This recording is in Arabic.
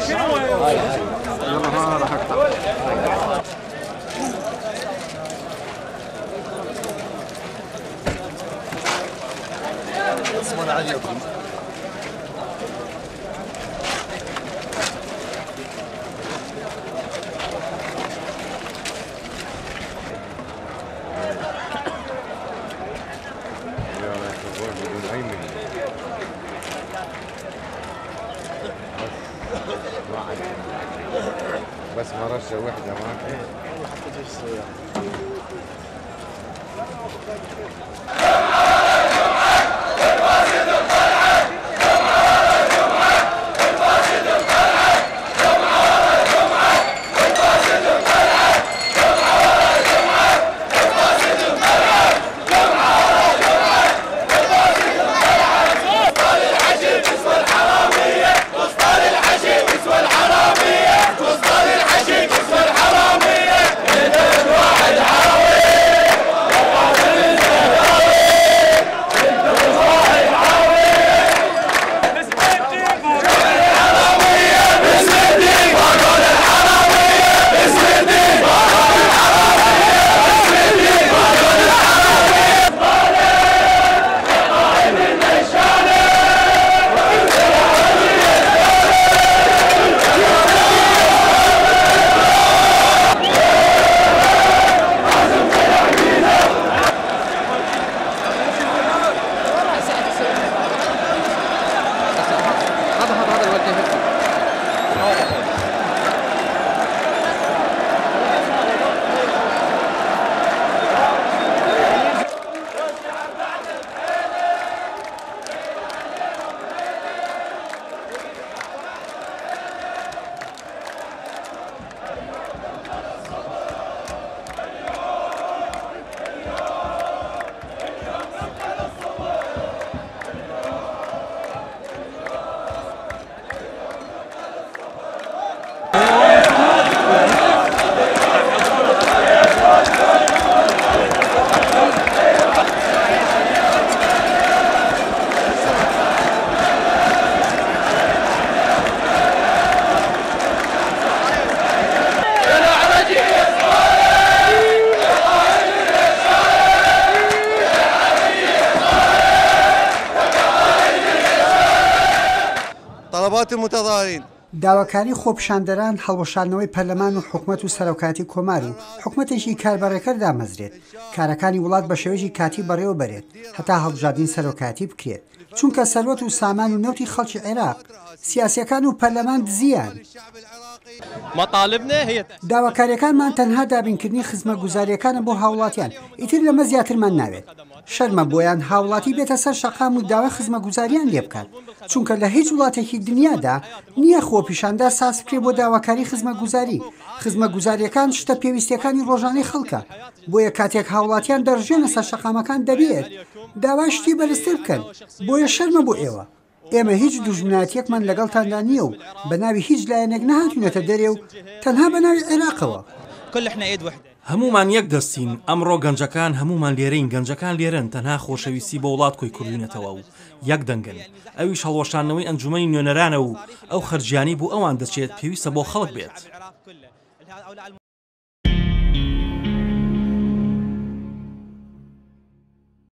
يلا راح اقطع. اسمعنا عليكم. بس مرشة واحدة معك. والله حطيت ايش تسوي. طلبات المتظاهرين داواکاری خۆپیشاندەران هەڵوەشاندنەوەی پەرلەمان و حکوومەت و سەرۆکاتی کۆمار و حکوومەتێکی کاربەڕێکەر دامەزرێت کارەکانی وڵات بە شێوەیەکی کاتی بەڕێوە بەرێت هەتا هەڵبژاردنی سەرۆکاتی بکرێت چونکە سەروەت و سامان و نەوتی خەڵکی عێراق سیاسیەکان و پەرلەمان دزیان. داواکاریەکانمان تەنها دابینکردنی خزمەتگوزاریەکانە بۆ هاوڵاتیان ئیتر لەمە زیاترمان ناوێت. شەرمە بۆیان هاوڵاتی بێتە سەر شەقام و داوای خزمەتگوزاریان لێ بکات چونکە لە هیچ وڵاتێکی دنیادا نییە خۆپیشاندە ساز بکرێت بۆ داواکاری خزمەتگوزاری. خزمەتگوزاریەکان شتە پێویستیەکانی ڕۆژانەی خەڵکە بۆیە کاتێک هاوڵاتیان دەڕژێنە سەر شەقامەکان دەبێت داوای شتی بەرزتر بکەن بۆیە شەرمە بۆ ئێوە. ئێمە هیچ دوژمنایەتێکمان لەگەڵتاندا نییە و بە ناوی هیچ لایەنێک نەهاتوونەتە دەرێ و تەنها بە ناوی عێراقەوە. هەمومان یەک دەستین ئەمڕۆ گەنجەکان هەمومان لێرەین گەنجەکان لێرن تەنها خۆشەویستی بە وڵات کۆی کوڕینەتەوە و یەک دەنگن ئەویش هەڵوەشاندنەوەی ئەنجومەنی نوێنەرانە و ئەو خەرجیانی بۆ ئەوان دەچێت پێویستە بۆ خەڵک بێت.